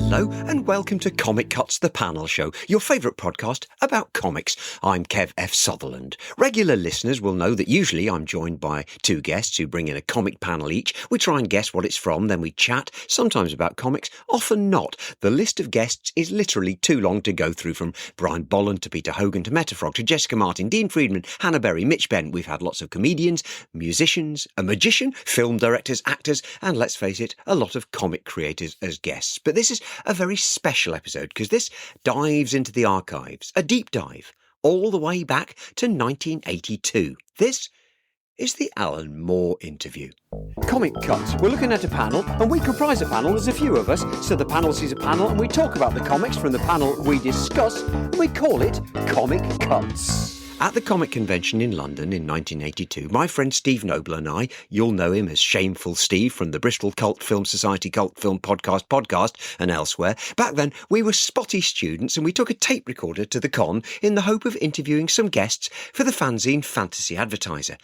Hello and welcome to Comic Cuts, the panel show, your favourite podcast about comics. I'm Kev F. Sutherland. Regular listeners will know that usually I'm joined by two guests who bring in a comic panel each. We try and guess what it's from, then we chat, sometimes about comics, often not. The list of guests is literally too long to go through, from Brian Bolland to Peter Hogan to Metafrog to Jessica Martin, Dean Friedman, Hannah Berry, Mitch Bent. We've had lots of comedians, musicians, a magician, film directors, actors, and let's face it, a lot of comic creators as guests. But this is a very special episode because this dives into the archives, a deep dive, all the way back to 1982. This is the Alan Moore interview. Comic Cuts. We're looking at a panel, and we comprise a panel. There's a few of us, so the panel sees a panel, and we talk about the comics from the panel we discuss, and we call it Comic Cuts. At the Comic Convention in London in 1982, my friend Steve Noble and I, you'll know him as Shameful Steve from the Bristol Cult Film Society Cult Film Podcast and elsewhere. Back then, we were spotty students and we took a tape recorder to the con in the hope of interviewing some guests for the fanzine Fantasy Advertiser.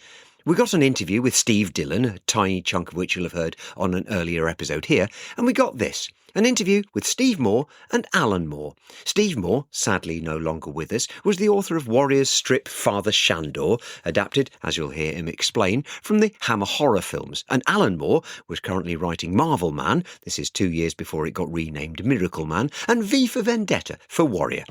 We got an interview with Steve Dillon, a tiny chunk of which you'll have heard on an earlier episode here, and we got this. An interview with Steve Moore and Alan Moore. Steve Moore, sadly no longer with us, was the author of Warriors strip Father Shandor, adapted, as you'll hear him explain, from the Hammer horror films. And Alan Moore was currently writing Marvel Man, this is 2 years before it got renamed Miracle Man, and V for Vendetta for Warrior.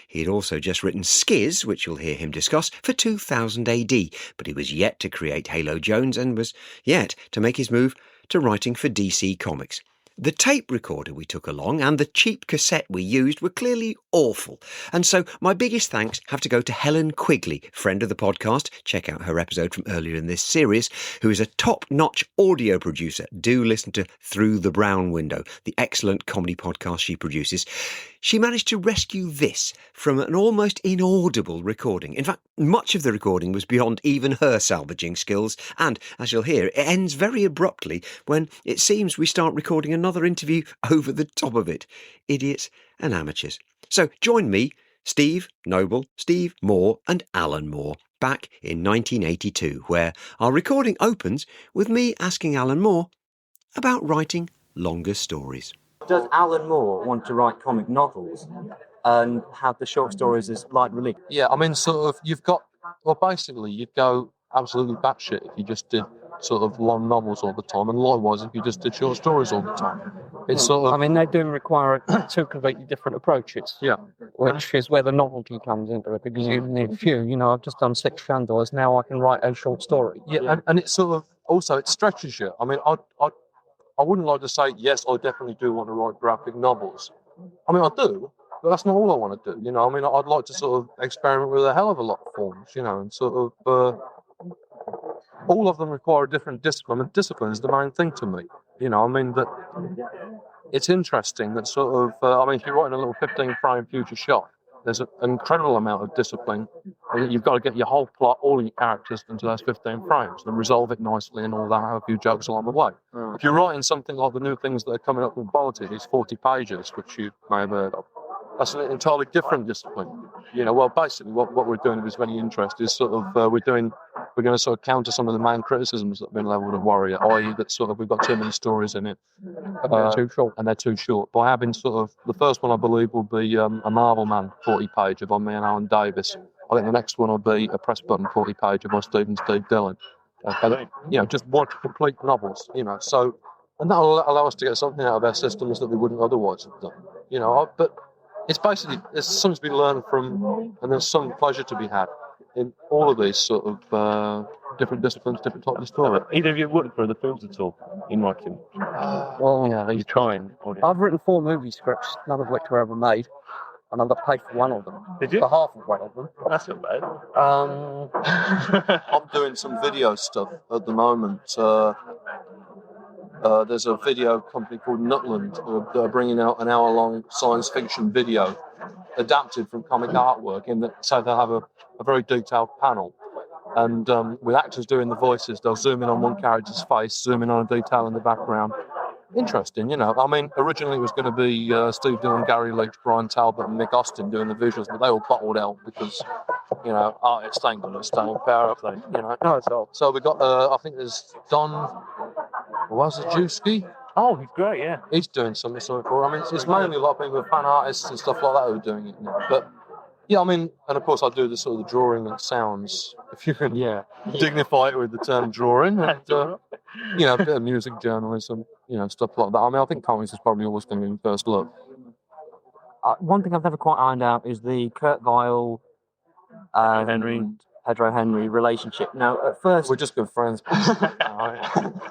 He had also just written Skizz, which you'll hear him discuss, for 2000 AD, but he was yet to create Halo Jones and was yet to make his move to writing for DC Comics. The tape recorder we took along and the cheap cassette we used were clearly awful. And so my biggest thanks have to go to Helen Quigley, friend of the podcast. Check out her episode from earlier in this series, who is a top-notch audio producer. Do listen to Through the Brown Window, the excellent comedy podcast she produces. She managed to rescue this from an almost inaudible recording. In fact, much of the recording was beyond even her salvaging skills. And, as you'll hear, it ends very abruptly when it seems we start recording another interview over the top of it. Idiots and amateurs. So join me, Steve Noble, Steve Moore and Alan Moore back in 1982, where our recording opens with me asking Alan Moore about writing longer stories. Does Alan Moore want to write comic novels and have the short stories as light relief? Yeah, I mean, sort of, basically, you'd go absolutely batshit if you just did sort of long novels all the time, and likewise if you just did short stories all the time. It's sort of... I mean, they do require two completely different approaches. Yeah. Which is where the novelty comes into it, because you need a few. You know, I've just done 6 Shandors, now I can write a short story. Yeah, and it's sort of, also, it stretches you. I mean, I wouldn't like to say, yes, I definitely do want to write graphic novels. I mean, I do, but that's not all I want to do. You know, I mean, I'd like to sort of experiment with a hell of a lot of forms, you know, and sort of, all of them require a different discipline, and discipline is the main thing to me. You know, I mean, that it's interesting that sort of, I mean, if you're writing a little 15-frame future shot, there's an incredible amount of discipline. You've got to get your whole plot, all your characters into those 15 frames and resolve it nicely and all that, have a few jokes along the way. If you're writing something like the new things that are coming up with Bolted, these 40 pages, which you may have heard of, that's an entirely different discipline. You know, well, basically what we're doing, if it's of any interest, is sort of, we're going to sort of counter some of the main criticisms that have been levelled at Warrior, i.e. that sort of we've got too many stories in it. And they're too short. And they're too short. By having sort of, the first one I believe will be a Marvel Man 40-pager by me and Alan Davis. I think the next one will be a Press Button 40-pager by Steve Dillon. You know, just one complete novels, you know. So, and that'll allow us to get something out of our systems that we wouldn't otherwise have done. You know, but it's basically, there's something to be learned from, and there's some pleasure to be had in all of these sort of different disciplines, different types of story. Either of you worked for the films at all in writing? Well, Yeah, you're trying. I've written 4 movie scripts, none of which were ever made, and I got paid for one of them. Did you? For half of one of them. That's not bad. I'm doing some video stuff at the moment. There's a video company called Nutland who are bringing out an hour-long science fiction video adapted from comic artwork, in that, so they'll have a very detailed panel. And with actors doing the voices, they'll zoom in on one character's face, zoom in on a detail in the background. Interesting, you know. I mean, originally it was going to be Steve Dillon, Gary Leach, Brian Talbot and Nick Austin doing the visuals, but they all bottled out because, you know, artists ain't going to stay in power if they, you know. No, it's all. So we got, I think there's Don Wazajewski, Oh, he's great, yeah. He's doing something for it. I mean, it's mainly a lot of people, fan artists and stuff like that, who are doing it now. But yeah, I mean, and of course, I do the sort of the drawing that sounds, if you can dignify it with the term drawing, and you know, a bit of music journalism, you know, stuff like that. I mean, I think comics is probably always going to be first look. One thing I've never quite ironed out is the Kurt Vile Pedro Henry relationship. Now, at first, We're just good friends.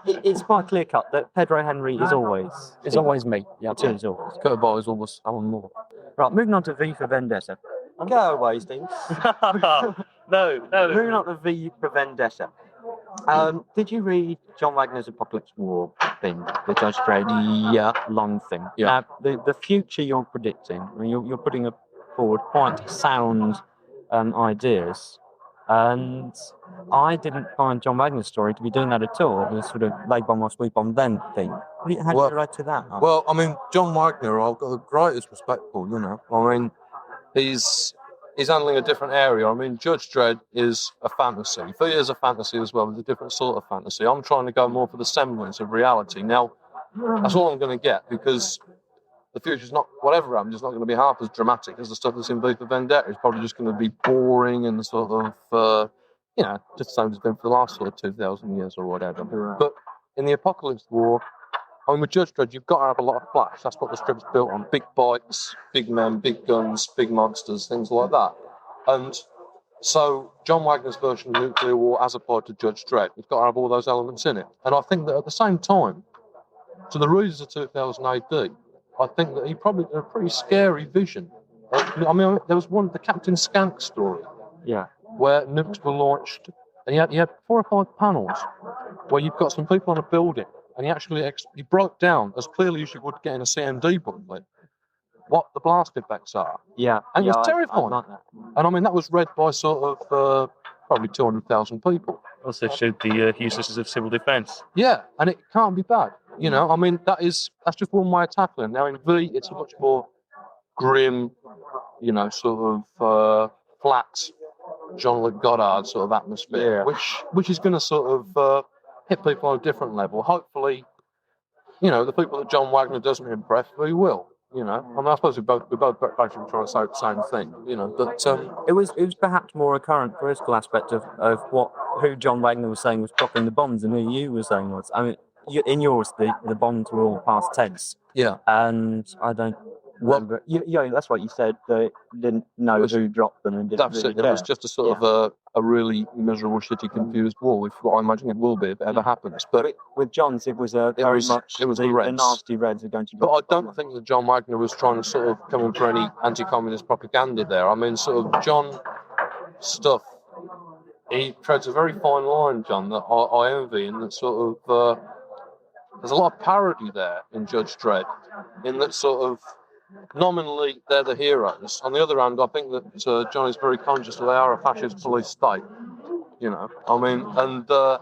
it's quite clear cut that Pedro Henry is always me. Yeah, it is always. Kurt Vile is almost Alan Moore. Right, moving on to V for Vendetta. Go away, Steve. No. Moving on to V for Vendetta. Did you read John Wagner's Apocalypse War thing, the Judge Dredd long thing? Yeah. The future you're predicting, I mean, you're putting forward quite sound ideas, and I didn't find John Wagner's story to be doing that at all. It was sort of lay bomb or sweep on then thing. How do you relate to that? Well, I mean, John Wagner, I've got the greatest respect for, you know. I mean, he's handling a different area. I mean, Judge Dredd is a fantasy. V is a fantasy as well. It's a different sort of fantasy. I'm trying to go more for the semblance of reality. Now, that's all I'm going to get, because the future's not, whatever happens, it's not going to be half as dramatic as the stuff that's in V for Vendetta. It's probably just going to be boring and sort of, you know, just the same as it's been for the last sort of 2,000 years or whatever. Right. But in the Apocalypse War, I mean, with Judge Dredd, you've got to have a lot of flash. That's what the strip's built on. Big bikes, big men, big guns, big monsters, things like that. And so John Wagner's version of Nuclear War, as applied to Judge Dredd, you've got to have all those elements in it. And I think that at the same time, to the readers of 2000 AD, I think that he probably did a pretty scary vision. I mean, there was the Captain Skank story, where nukes were launched, and you had 4 or 5 panels where you've got some people on a building, and he actually he broke down as clearly as you would get in a CMD booklet what the blast effects are. Yeah, and it was terrifying. I like that. And I mean, that was read by sort of probably 200,000 people. Also showed the uselessness of civil defence. Yeah, and it can't be bad. You know, I mean, that's just one way of tackling. Now in V, it's a much more grim, you know, sort of flat, John Le Goddard sort of atmosphere, which is going to sort of hit people on a different level. Hopefully, you know, the people that John Wagner doesn't impress, we will. You know, I mean, I suppose we're both basically trying to say the same thing. You know, but it was perhaps more a current political aspect of who John Wagner was saying was dropping the bombs and who you were saying was. I mean, in yours, the bombs were all past tense. Yeah, and I don't. Remember, that's what you said. They didn't know who dropped them and didn't. That's it. It was just a sort of a really miserable, shitty, confused war, with what I imagine it will be if it ever happens. But with John's, it was very much the nasty Reds are going to. But I don't think that John Wagner was trying to sort of come in for any anti-communist propaganda there. I mean, sort of John stuff. He treads a very fine line, John, that I envy, and that sort of there's a lot of parody there in Judge Dredd, in that sort of. Nominally, they're the heroes. On the other hand, I think that John is very conscious that they are a fascist police state. You know, I mean, and I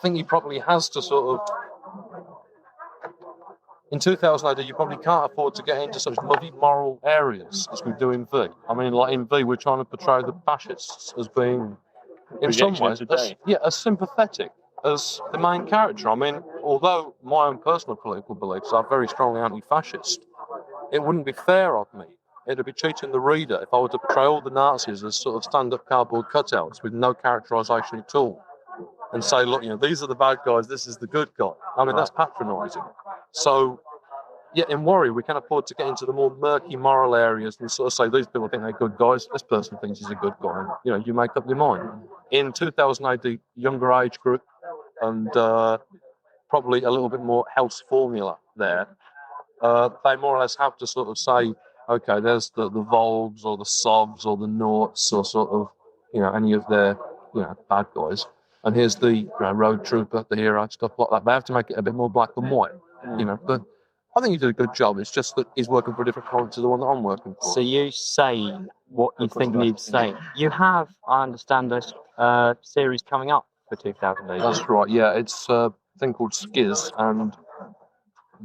think he probably has to sort of. In 2000 AD, you probably can't afford to get into such muddy moral areas as we do in V. I mean, like in V, we're trying to portray the fascists as being, in some ways, as sympathetic as the main character. I mean, although my own personal political beliefs are very strongly anti-fascist, it wouldn't be fair of me. It'd be cheating the reader if I were to portray all the Nazis as sort of stand-up cardboard cutouts with no characterisation at all, and say, look, you know, these are the bad guys, this is the good guy. I mean, that's patronising. So, yeah, in Warrior, we can afford to get into the more murky moral areas and sort of say, these people think they're good guys, this person thinks he's a good guy. And, you know, you make up your mind. In 2000 AD, younger age group, and probably a little bit more health formula there, they more or less have to sort of say, okay, there's the Volgs or the Sovs or the Norts or sort of, you know, any of their, you know, bad guys. And here's the road trooper, the hero, stuff like that. They have to make it a bit more black and white, you know. But I think he did a good job. It's just that he's working for a different comic to the one that I'm working for. So you say what you think needs saying. You have, I understand, a series coming up for 2008. That's right, yeah. It's a thing called Skizz, and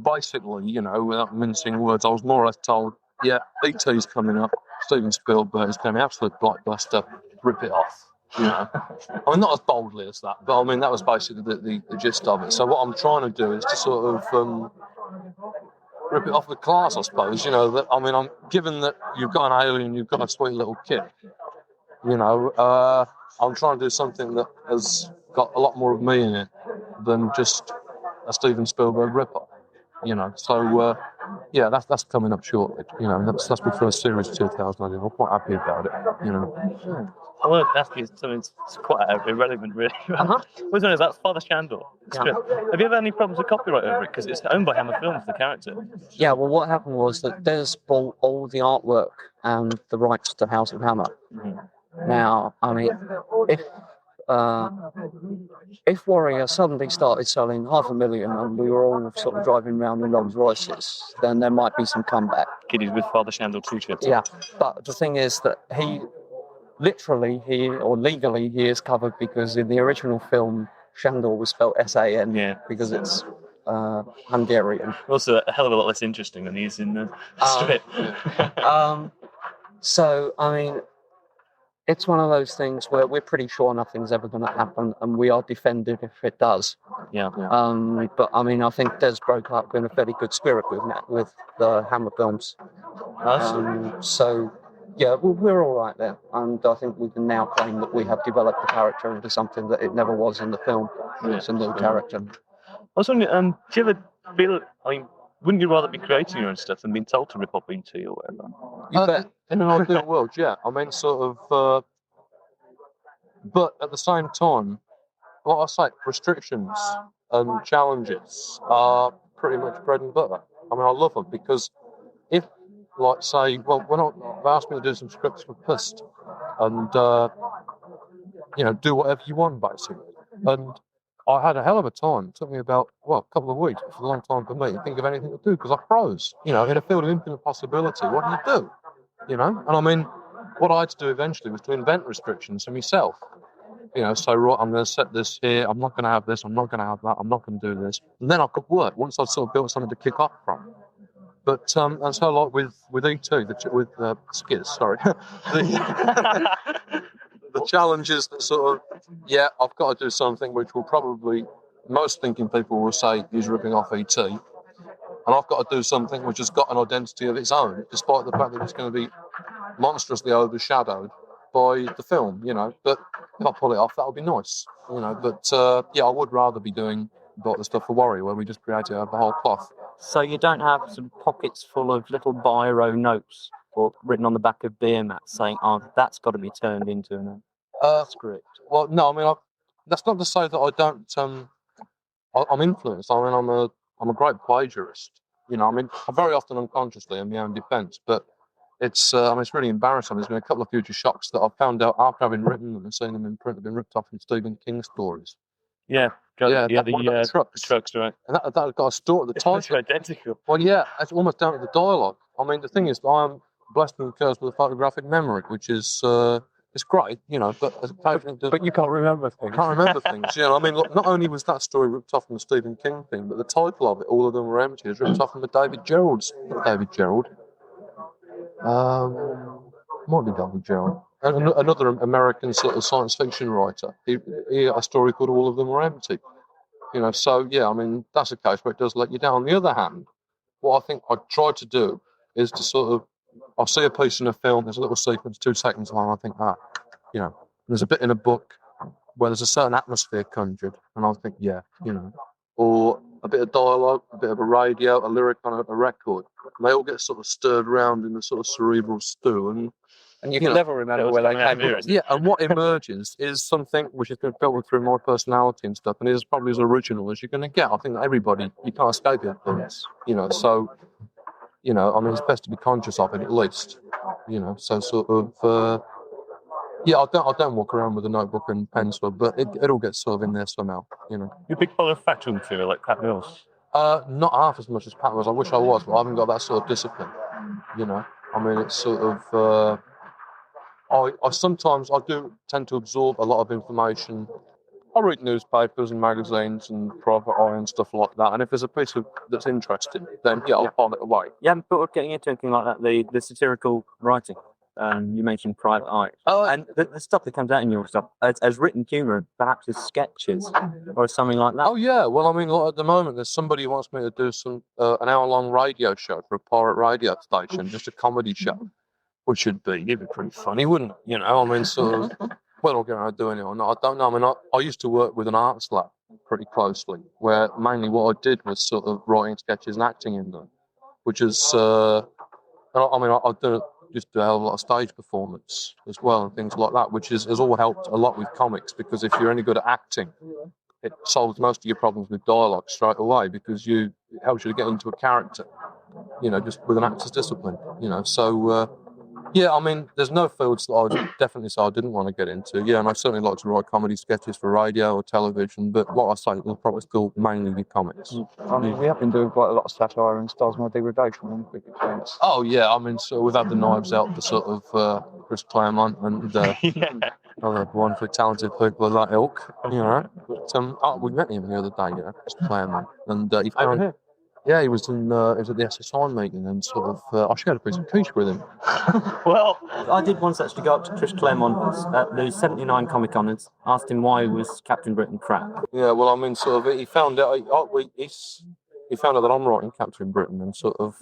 basically, you know, without mincing words, I was more or less told, yeah, E.T.'s coming up, Steven Spielberg is going to be absolute blockbuster, rip it off. You know, I mean, not as boldly as that, but I mean that was basically the gist of it. So what I'm trying to do is to sort of rip it off the class, I suppose. You know, that I mean, I'm given that you've got an alien, you've got a sweet little kid. You know, I'm trying to do something that has got a lot more of me in it than just a Steven Spielberg rip-off. You know, so yeah, that's coming up shortly. You know, that's my first series of 2019. I'm quite happy about it. You know. I want to ask you something that's quite irrelevant, really. Which one is that? Father Shandor. Yeah. Have you ever had any problems with copyright over it? Because it's owned by Hammer Films, the character. Yeah, well, what happened was that Des bought all the artwork and the rights to House of Hammer. Now, I mean, if Warrior suddenly started selling 500,000 and we were all sort of driving around in Rolls Royces, then there might be some comeback. Kiddies with Father Shandor t-shirts. Yeah, but the thing is that legally he is covered because in the original film, Shandor was spelled S-A-N because it's Hungarian. Also, a hell of a lot less interesting than he is in the strip. So, I mean, it's one of those things where we're pretty sure nothing's ever going to happen, and we are defended if it does. Yeah. But I mean, I think Des broke up in a fairly good spirit with the Hammer Films. So, yeah, we're all right there, and I think we can now claim that we have developed the character into something that it never was in the film. It's a new character. I was wondering, do you ever feel? I mean, wouldn't you rather be creating your own stuff than being told to rip off BT or whatever? In an ideal world, yeah. I mean, sort of. But at the same time, like I say, restrictions and challenges are pretty much bread and butter. I mean, I love them because if, like, say, well, when they asked me to do some scripts for Pust and, you know, do whatever you want, basically. And I had a hell of a time. It took me about, a couple of weeks. It's a long time for me to think of anything to do because I froze. You know, in a field of infinite possibility, what do you do? You know? And I mean, what I had to do eventually was to invent restrictions for myself. You know, so right, I'm going to set this here. I'm not going to have this. I'm not going to have that. I'm not going to do this. And then I could work once I'd sort of built something to kick off from. But and so like with ET, with Skizz, sorry, the challenge is that sort of, I've got to do something which will probably most thinking people will say is ripping off ET, and I've got to do something which has got an identity of its own, despite the fact that it's going to be monstrously overshadowed by the film, you know. But if I pull it off, that'll be nice, you know. But I would rather be doing like the stuff for Warrior, where we just create it out of the whole cloth. So you don't have some pockets full of little biro notes or written on the back of beer mats saying, "Oh, that's got to be turned into a script." Well, no, I mean, that's not to say that I don't. I'm influenced. I mean, I'm a great plagiarist. You know, I mean, very often unconsciously in my own defence, but. It's it's really embarrassing. There's been a couple of future shocks that I've found out after having written them and seen them in print have been ripped off in Stephen King stories. The trucks, right? And that got a story at the time. It's identical. Well, yeah, it's almost down to the dialogue. I mean, the thing is, I'm blessed and cursed with a photographic memory, which is it's great, you know. But but you can't remember things. Can't remember things. You know, I mean, look, not only was that story ripped off from the Stephen King thing, but the title of it, "All of Them Were Empty," is ripped off from the David Gerald. Might be David Gerald. And another American sort of science fiction writer. He had a story called "All of Them Were Empty." You know, so yeah, I mean, that's a case where it does let you down. On the other hand, what I think I try to do is to sort of, I'll see a piece in a film, there's a little sequence, 2 seconds long, I think, you know, there's a bit in a book where there's a certain atmosphere conjured, and I think, you know, or a bit of dialogue, a bit of a radio, a lyric on a record. And they all get sort of stirred around in the sort of cerebral stew. And you can never remember where they came from. Yeah, and what emerges is something which has been filtered through my personality and stuff, and is probably as original as you're going to get. I think that everybody, you can't escape influence, you know. So, you know, I mean, it's best to be conscious of it at least, you know. So sort of, I don't walk around with a notebook and pencil, but it all gets sort of in there somehow, you know. You're a big follower of factual material like Pat Mills? Not half as much as Pat Mills. I wish I was, but I haven't got that sort of discipline, you know. I mean, it's sort of, I sometimes do tend to absorb a lot of information. I read newspapers and magazines and Private Eye and stuff like that, and if there's a piece that's interesting, then I'll file it away. You haven't thought of getting into anything like that, the satirical writing? you mentioned Private Eye. Oh, And the stuff that comes out in your stuff, as written humour, perhaps as sketches or something like that. Oh yeah, well I mean, like, at the moment there's somebody who wants me to do some an hour-long radio show for a pirate radio station, just a comedy show, which it'd be pretty funny, wouldn't it? You know, I mean, sort of. Whether I'm going to do it or not, I don't know. I mean, I used to work with an arts lab pretty closely, where mainly what I did was sort of writing sketches and acting in them, which is, I mean, I just do a hell of a lot of stage performance as well and things like that, which has all helped a lot with comics, because if you're any good at acting, it solves most of your problems with dialogue straight away, because it helps you to get into a character, you know, just with an actor's discipline, you know. So, yeah, I mean, there's no fields that I would definitely say I didn't want to get into. Yeah, and I certainly like to write comedy sketches for radio or television, but what I say, it'll probably still mainly be comics. I mean, we have been doing quite a lot of satire and Stars My Degradation on Big Expense. Oh, yeah, I mean, so we've had the Knives Out for sort of Chris Claremont and other wonderfully talented people of that ilk, you know. But, we met him the other day, you know, Chris Claremont, and he found... here? Yeah, he was at the SSI meeting, and sort of I shared a piece of quiche with him. Well, I did once actually go up to Chris Claremont at the 79 Comic Con and asked him why was Captain Britain crap. Yeah, well, I mean, sort of, he found out. He found out that I'm writing Captain Britain, and sort of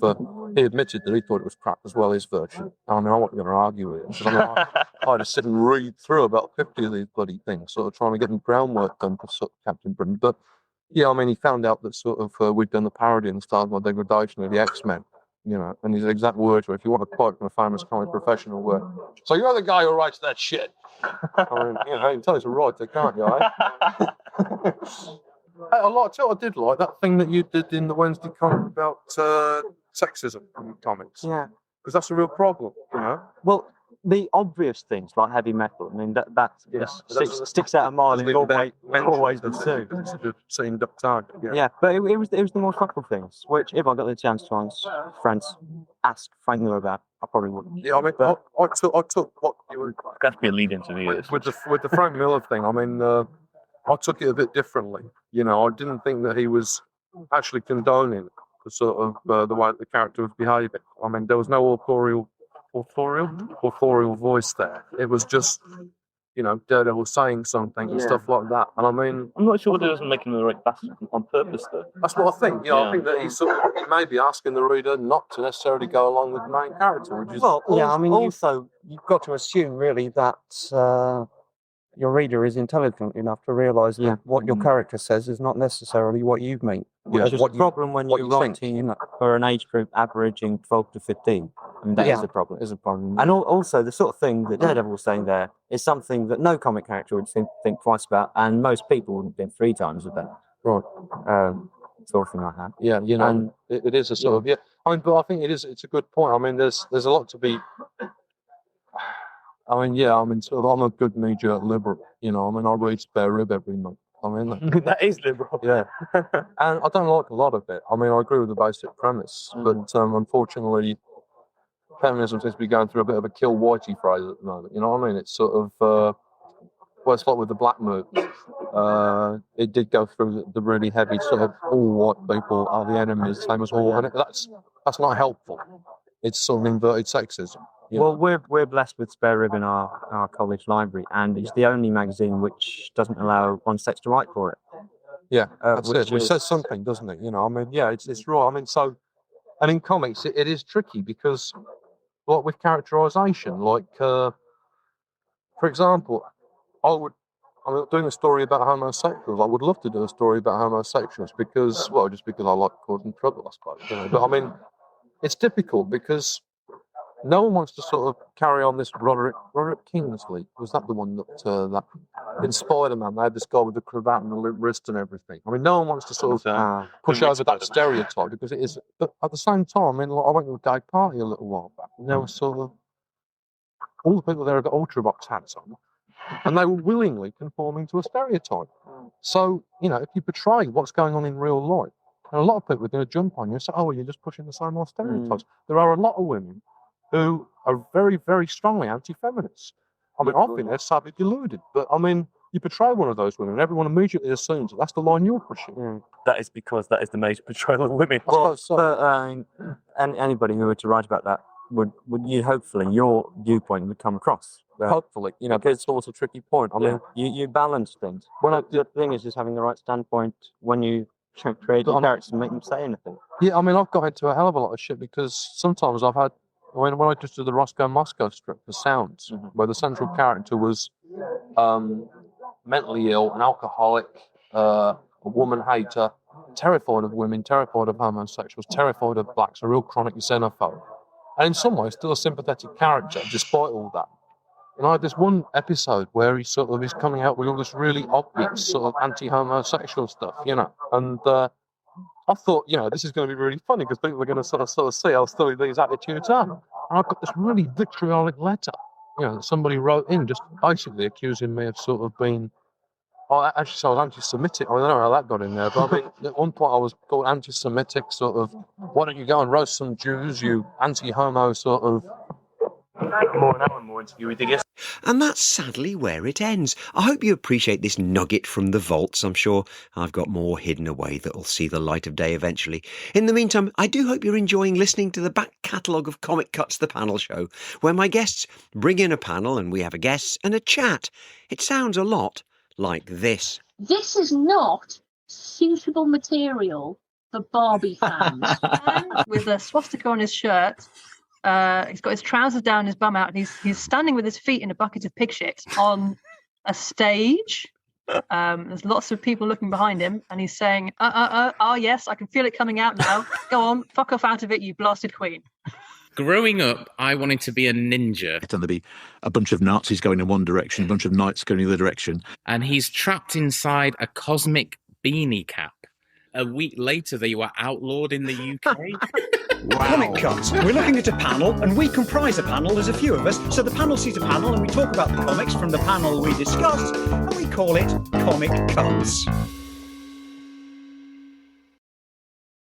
he admitted that he thought it was crap as well, his version. I mean, I wasn't going to argue with him, because I mean, I had to sit and read through about 50 of these bloody things, sort of trying to get the groundwork done for sort of Captain Britain, but. Yeah, I mean, he found out that sort of we'd done the parody in Stars My Degradation of the X-Men, you know, and his exact words were, if you want a quote from a famous comic professional, were, so you're the guy who writes that shit. I mean, you know, you can tell it's a writer, can't you, eh? I did like that thing that you did in the Wednesday comic about sexism in comics. Yeah. Because that's a real problem, you know? Well, the obvious things like heavy metal, I mean, that sticks out a mile and always the two. Seen Duck Target, Yeah, but it was the more subtle things, which if I got the chance to ask Frank Miller about, I probably wouldn't. Yeah, I mean, but I took what you were... That's be a lead into the with the Frank Miller thing. I mean, I took it a bit differently. You know, I didn't think that he was actually condoning the sort of the way that the character was behaving. I mean, there was no authorial voice there. It was just, you know, Daredevil saying something and stuff like that. And I mean, I'm not sure whether he was making the right bastard on purpose, though. That's what I think. You know, I think that he may be asking the reader not to necessarily go along with the main character. Which is I mean, also you've got to assume really that your reader is intelligent enough to realise that what your character says is not necessarily what you mean. Yeah, It's a problem when you're writing for an age group averaging 12 to 15. I mean, that is a problem. Is a problem. And also, the sort of thing that Daredevil was saying there is something that no comic character would think twice about, and most people wouldn't think 3 times about. Right. Sort of thing like that. Yeah, you know, and it is a sort of, I mean, but I think it's a good point. I mean, there's a lot to be... I mean, sort of, I'm a good knee-jerk liberal, you know. I mean, I read Spare Rib every month. I mean, that is liberal. Yeah. And I don't like a lot of it. I mean, I agree with the basic premise, but unfortunately, feminism seems to be going through a bit of a kill whitey phase at the moment. You know what I mean? It's sort of, well, it's like with the black movement. It did go through the really heavy sort of all white people are the enemies, same as all, and that's not helpful. It's sort of inverted sexism. Yeah. Well, we're blessed with Spare Rib in our college library, and it's the only magazine which doesn't allow one sex to write for it. Yeah, that's it. Which says something, doesn't it? You know, I mean, yeah, it's raw. I mean, so, and in comics, it is tricky because, like with characterization, like, for example, I'm doing a story about homosexuals. I would love to do a story about homosexuals because I like causing trouble, I suppose. You know? But I mean, it's difficult because no one wants to sort of carry on this Roderick Kingsley. Was that the one that in Spider-Man they had this guy with the cravat and the limp wrist and everything? I mean, no one wants to sort of push over that stereotype because it is. But at the same time, I mean, like, I went to a gay party a little while back, and there was sort of all the people there had got Ultravox hats on, and they were willingly conforming to a stereotype. So, you know, if you portray what's going on in real life, and a lot of people are going to jump on you and say, "Oh, well, you're just pushing the same old stereotypes." There are a lot of women who are very, very strongly anti-feminist. I mean, I've been there sadly deluded, but I mean, you portray one of those women, and everyone immediately assumes that that's the line you're pushing. That is because that is the major portrayal of women. Well, but anybody who were to write about that would you hopefully your viewpoint would come across. Hopefully, but it's always a tricky point. I mean, You balance things. when The thing is just having the right standpoint when you create your characters and make them say anything. I mean, I've got into a hell of a lot of shit because sometimes I've had, when I just did the Roscoe Moscow strip for Sounds, where the central character was mentally ill, an alcoholic, a woman hater, terrified of women, terrified of homosexuals, terrified of blacks, a real chronic xenophobe. And in some ways, still a sympathetic character, despite all that. And I had this one episode where he sort of is coming out with all this really obvious sort of anti-homosexual stuff, and I thought, this is going to be really funny because people are going to sort of see how silly these attitudes are. And I got this really vitriolic letter, that somebody wrote in just basically accusing me of sort of being, actually, so I was anti-Semitic. I don't know how that got in there, but I mean, at one point I was called anti-Semitic, sort of, why don't you go and roast some Jews, you anti-homo sort of. More an hour more interview with the guest. And that's sadly where it ends. I hope you appreciate this nugget from the vaults. I'm sure I've got more hidden away that'll see the light of day eventually. In the meantime, I do hope you're enjoying listening to the back catalogue of Comic Cuts, the panel show, where my guests bring in a panel and we have a guest and a chat. It sounds a lot like this. This is not suitable material for Barbie fans. With a swastika on his shirt. He's got his trousers down, his bum out, and he's standing with his feet in a bucket of pig shit on a stage. There's lots of people looking behind him, and he's saying, oh yes, I can feel it coming out now. Go on, fuck off out of it, you blasted queen. Growing up, I wanted to be a ninja. And there'd be a bunch of Nazis going in one direction, a bunch of knights going in the other direction. And he's trapped inside a cosmic beanie cap. A week later, they were outlawed in the UK. Wow. Comic Cuts. We're looking at a panel, and we comprise a panel. There's a few of us, so the panel sees a panel, and we talk about the comics from the panel we discuss, and we call it Comic Cuts.